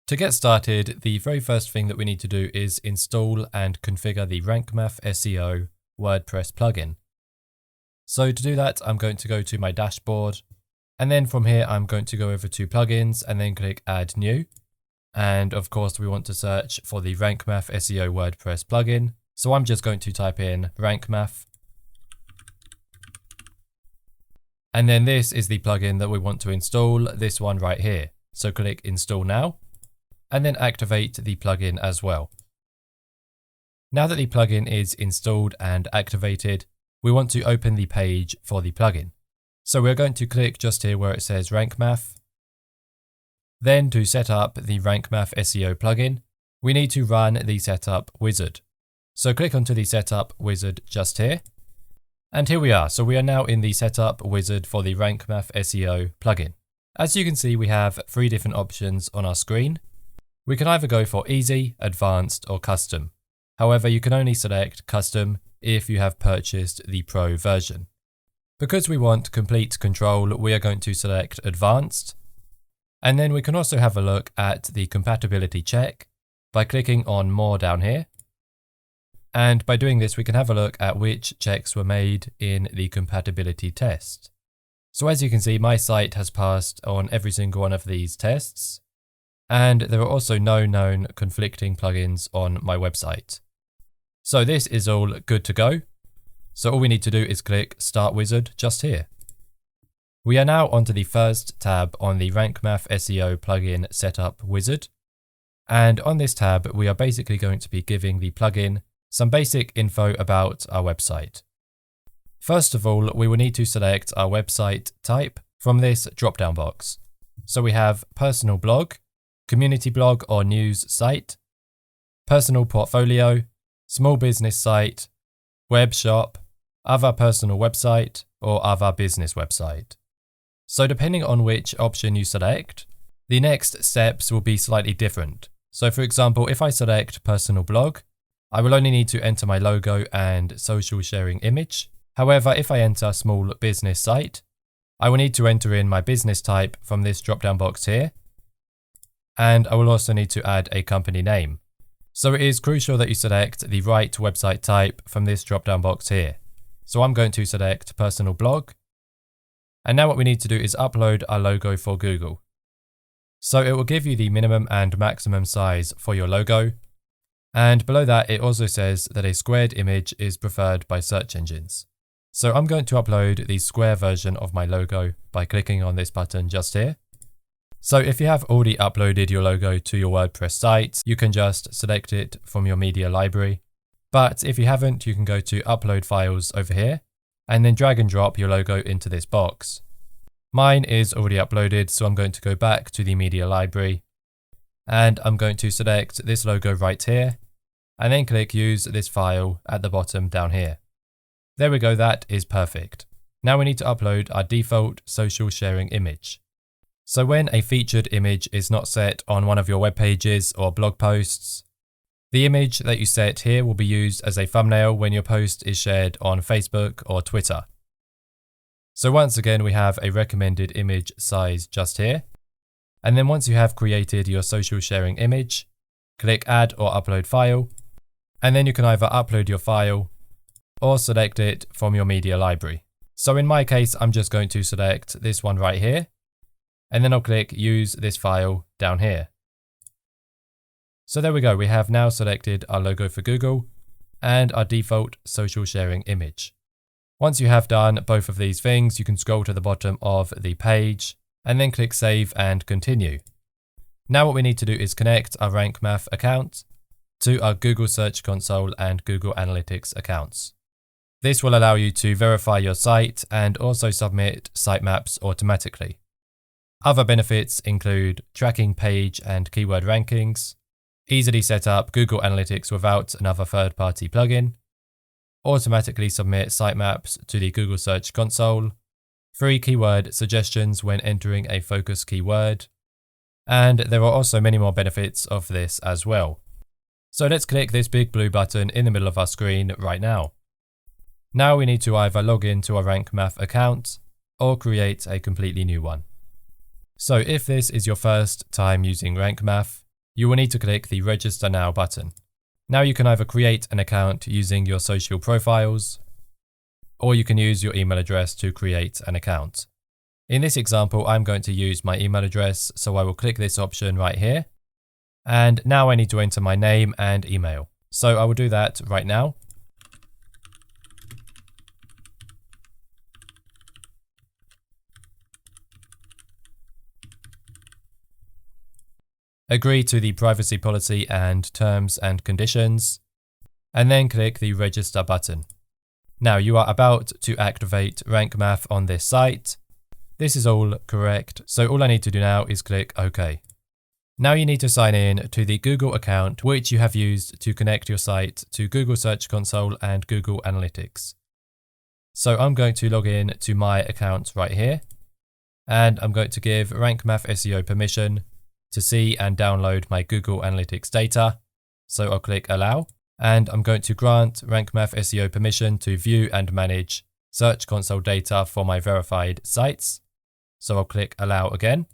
To get started, the very first thing that we need to do is install and configure the RankMath SEO WordPress plugin. So to do that, I'm going to go to my dashboard, and then from here, I'm going to go over to plugins and then click add new. And of course, we want to search for the RankMath SEO WordPress plugin. So I'm just going to type in RankMath. And then this is the plugin that we want to install, this one right here. So click install now, and then activate the plugin as well. Now that the plugin is installed and activated, we want to open the page for the plugin. So we're going to click just here where it says RankMath. Then to set up the RankMath SEO plugin, we need to run the setup wizard. So click onto the setup wizard just here. And here we are. So we are now in the setup wizard for the RankMath SEO plugin. As you can see, we have 3 different options on our screen. We can either go for easy, advanced, or custom. However, you can only select custom if you have purchased the pro version. Because we want complete control, we are going to select advanced. And then we can also have a look at the compatibility check by clicking on more down here. And by doing this, we can have a look at which checks were made in the compatibility test. So as you can see, my site has passed on every single one of these tests. And there are also no known conflicting plugins on my website. So this is all good to go. So all we need to do is click Start Wizard just here. We are now onto the first tab on the RankMath SEO plugin setup wizard. And on this tab, we are basically going to be giving the plugin some basic info about our website. First of all, we will need to select our website type from this drop-down box. So we have personal blog, community blog or news site, personal portfolio, small business site, web shop, other personal website, or other business website. So depending on which option you select, the next steps will be slightly different. So for example, if I select personal blog, I will only need to enter my logo and social sharing image. However, if I enter small business site, I will need to enter in my business type from this drop-down box here. And I will also need to add a company name. So it is crucial that you select the right website type from this drop-down box here. So I'm going to select personal blog. And now what we need to do is upload our logo for Google. So it will give you the minimum and maximum size for your logo. And below that, it also says that a squared image is preferred by search engines. So I'm going to upload the square version of my logo by clicking on this button just here. So if you have already uploaded your logo to your WordPress site, you can just select it from your media library. But if you haven't, you can go to upload files over here and then drag and drop your logo into this box. Mine is already uploaded, so I'm going to go back to the media library and I'm going to select this logo right here and then click use this file at the bottom down here. There we go, that is perfect. Now we need to upload our default social sharing image. So when a featured image is not set on one of your web pages or blog posts, the image that you set here will be used as a thumbnail when your post is shared on Facebook or Twitter. So once again, we have a recommended image size just here. And then once you have created your social sharing image, click add or upload file. And then you can either upload your file or select it from your media library. So in my case, I'm just going to select this one right here. And then I'll click use this file down here. So there we go. We have now selected our logo for Google and our default social sharing image. Once you have done both of these things, you can scroll to the bottom of the page and then click save and continue. Now what we need to do is connect our RankMath account to our Google Search Console and Google Analytics accounts. This will allow you to verify your site and also submit sitemaps automatically. Other benefits include tracking page and keyword rankings, easily set up Google Analytics without another third-party plugin, automatically submit sitemaps to the Google Search Console, free keyword suggestions when entering a focus keyword, and there are also many more benefits of this as well. So let's click this big blue button in the middle of our screen right now. Now we need to either log into our RankMath account or create a completely new one. So if this is your first time using RankMath, you will need to click the Register Now button. Now you can either create an account using your social profiles, or you can use your email address to create an account. In this example, I'm going to use my email address, so I will click this option right here. And now I need to enter my name and email. So I will do that right now. Agree to the privacy policy and terms and conditions, and then click the Register button. Now you are about to activate RankMath on this site. This is all correct, so all I need to do now is click OK. Now you need to sign in to the Google account which you have used to connect your site to Google Search Console and Google Analytics. So I'm going to log in to my account right here, and I'm going to give RankMath SEO permission to see and download my Google Analytics data. So I'll click Allow, and I'm going to grant RankMath SEO permission to view and manage Search Console data for my verified sites. So I'll click Allow again.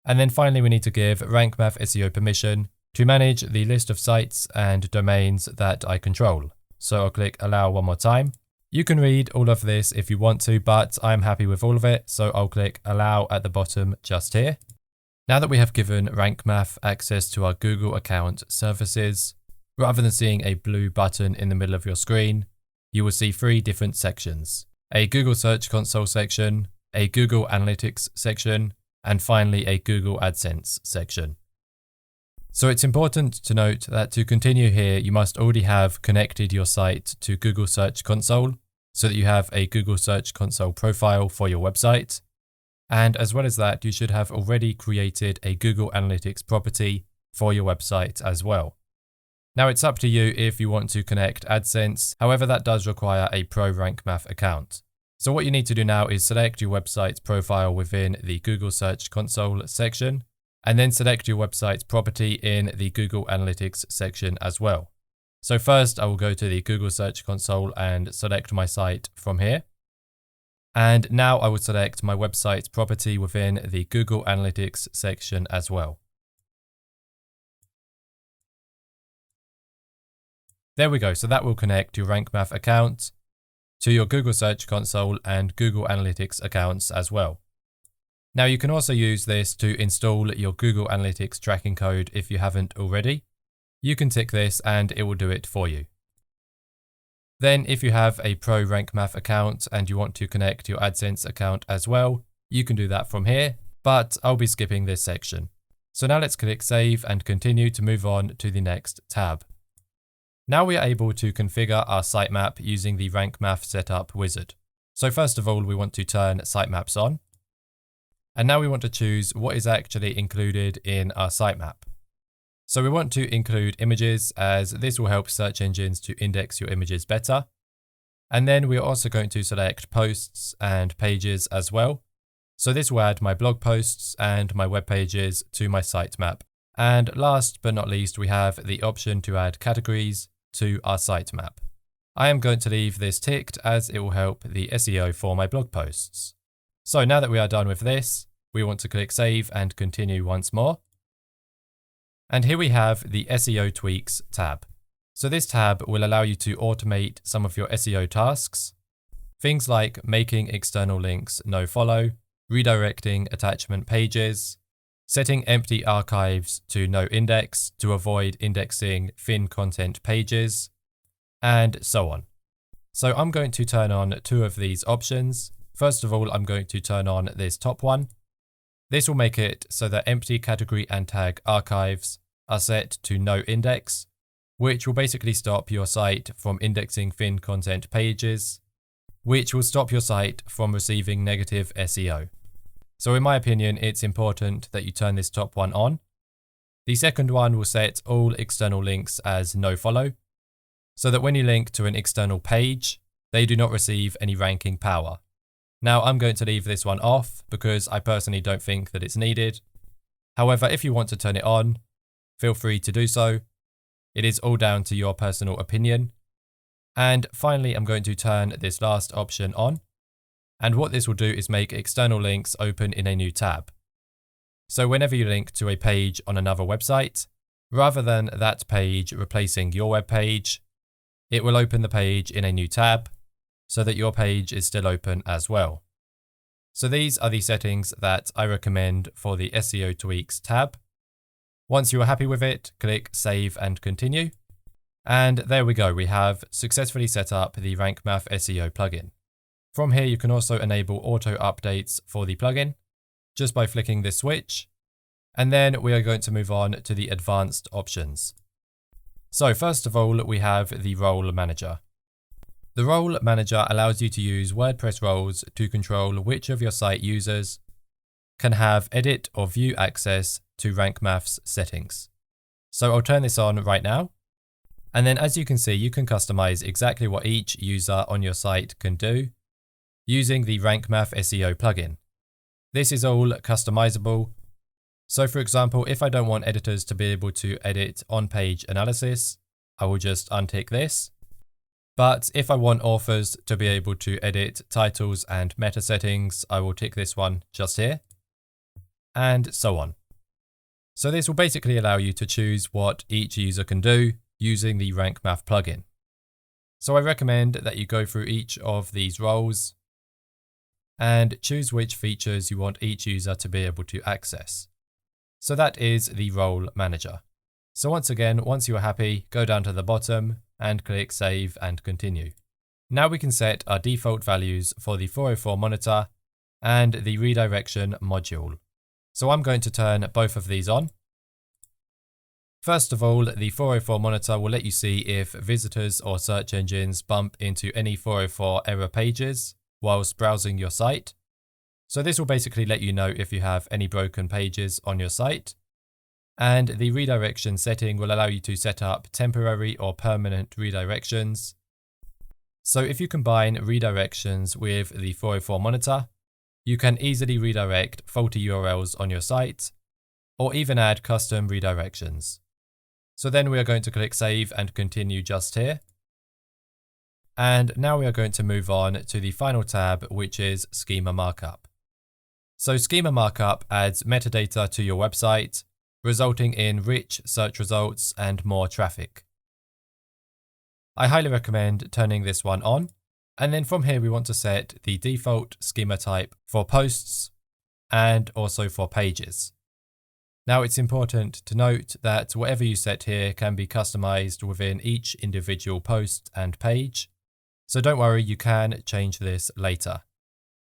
And then finally, we need to give RankMath SEO permission to manage the list of sites and domains that I control. So I'll click Allow one more time. You can read all of this if you want to, but I'm happy with all of it. So I'll click Allow at the bottom just here. Now that we have given RankMath access to our Google account services, rather than seeing a blue button in the middle of your screen, you will see 3 different sections: a Google Search Console section, a Google Analytics section, and finally a Google AdSense section. So it's important to note that to continue here, you must already have connected your site to Google Search Console so that you have a Google Search Console profile for your website. And as well as that, you should have already created a Google Analytics property for your website as well. Now it's up to you if you want to connect AdSense, however that does require a Pro RankMath account. So what you need to do now is select your website's profile within the Google Search Console section, and then select your website's property in the Google Analytics section as well. So first I will go to the Google Search Console and select my site from here. And now I will select my website's property within the Google Analytics section as well. There we go. So that will connect your RankMath account to your Google Search Console and Google Analytics accounts as well. Now you can also use this to install your Google Analytics tracking code if you haven't already. You can tick this and it will do it for you. Then if you have a Pro RankMath account and you want to connect your AdSense account as well, you can do that from here, but I'll be skipping this section. So now let's click Save and continue to move on to the next tab. Now we are able to configure our sitemap using the RankMath setup wizard. So first of all, we want to turn sitemaps on. And now we want to choose what is actually included in our sitemap. So we want to include images, as this will help search engines to index your images better. And then we're also going to select posts and pages as well. So this will add my blog posts and my web pages to my sitemap. And last but not least, we have the option to add categories to our sitemap. I am going to leave this ticked as it will help the SEO for my blog posts. So now that we are done with this, we want to click Save and continue once more. And here we have the SEO Tweaks tab. So this tab will allow you to automate some of your SEO tasks. Things like making external links no-follow, redirecting attachment pages, setting empty archives to no index to avoid indexing thin content pages, and so on. So I'm going to turn on 2 of these options. First of all, I'm going to turn on this top one. This will make it so that empty category and tag archives are set to no index, which will basically stop your site from indexing thin content pages, which will stop your site from receiving negative SEO. So in my opinion, it's important that you turn this top one on. The second one will set all external links as no-follow, so that when you link to an external page, they do not receive any ranking power. Now I'm going to leave this one off because I personally don't think that it's needed. However, if you want to turn it on, feel free to do so. It is all down to your personal opinion. And finally, I'm going to turn this last option on. And what this will do is make external links open in a new tab. So whenever you link to a page on another website, Rather than that page replacing your web page, it will open the page in a new tab so that your page is still open as well. So these are the settings that I recommend for the SEO Tweaks tab. Once you are happy with it, click Save and Continue. And there we go, we have successfully set up the RankMath SEO plugin. From here, you can also enable auto updates for the plugin just by flicking this switch. And then we are going to move on to the advanced options. So first of all, we have the Role Manager. The Role Manager allows you to use WordPress roles to control which of your site users can have edit or view access to RankMath's settings. So I'll turn this on right now. And then as you can see, you can customize exactly what each user on your site can do using the RankMath SEO plugin. This is all customizable. So for example, if I don't want editors to be able to edit on-page analysis, I will just untick this. But if I want authors to be able to edit titles and meta settings, I will tick this one just here, and so on. So this will basically allow you to choose what each user can do using the RankMath plugin. So I recommend that you go through each of these roles and choose which features you want each user to be able to access. So that is the Role Manager. So once again, once you are happy, go down to the bottom and click Save and Continue. Now we can set our default values for the 404 monitor and the redirection module. So I'm going to turn both of these on. First of all, the 404 monitor will let you see if visitors or search engines bump into any 404 error pages whilst browsing your site. So this will basically let you know if you have any broken pages on your site. And the redirection setting will allow you to set up temporary or permanent redirections. So if you combine redirections with the 404 monitor, you can easily redirect faulty URLs on your site, or even add custom redirections. So then we are going to click Save and Continue just here. And now we are going to move on to the final tab, which is Schema Markup. So Schema Markup adds metadata to your website, resulting in rich search results and more traffic. I highly recommend turning this one on. And then from here, we want to set the default schema type for posts and also for pages. Now it's important to note that whatever you set here can be customized within each individual post and page. So don't worry, you can change this later.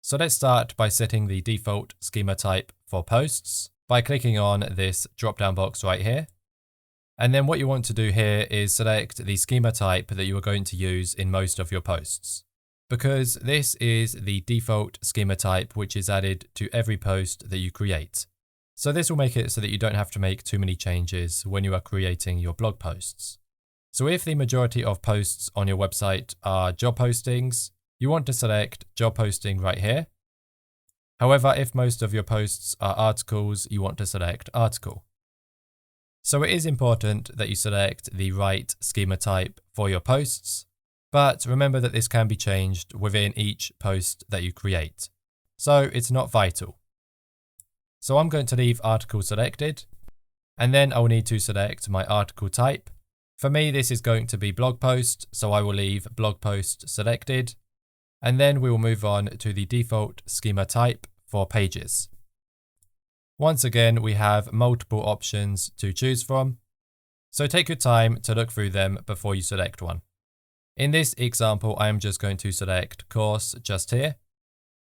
So let's start by setting the default schema type for posts by clicking on this drop-down box right here. And then what you want to do here is select the schema type that you are going to use in most of your posts, because this is the default schema type which is added to every post that you create. So this will make it so that you don't have to make too many changes when you are creating your blog posts. So if the majority of posts on your website are job postings, you want to select job posting right here. However, if most of your posts are articles, you want to select article. So it is important that you select the right schema type for your posts, but remember that this can be changed within each post that you create. So it's not vital. So I'm going to leave article selected, and then I will need to select my article type. For me, this is going to be blog post, so I will leave blog post selected, and then we will move on to the default schema type for pages. Once again, we have multiple options to choose from, so take your time to look through them before you select one. In this example, I am just going to select course just here,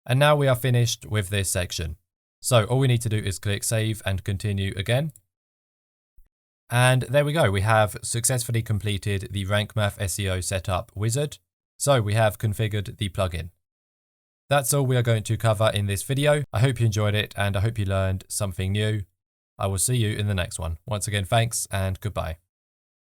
and now we are finished with this section. So all we need to do is click Save and Continue again. And there we go, we have successfully completed the RankMath SEO setup wizard. So we have configured the plugin. That's all we are going to cover in this video. I hope you enjoyed it and I hope you learned something new. I will see you in the next one. Once again, thanks and goodbye.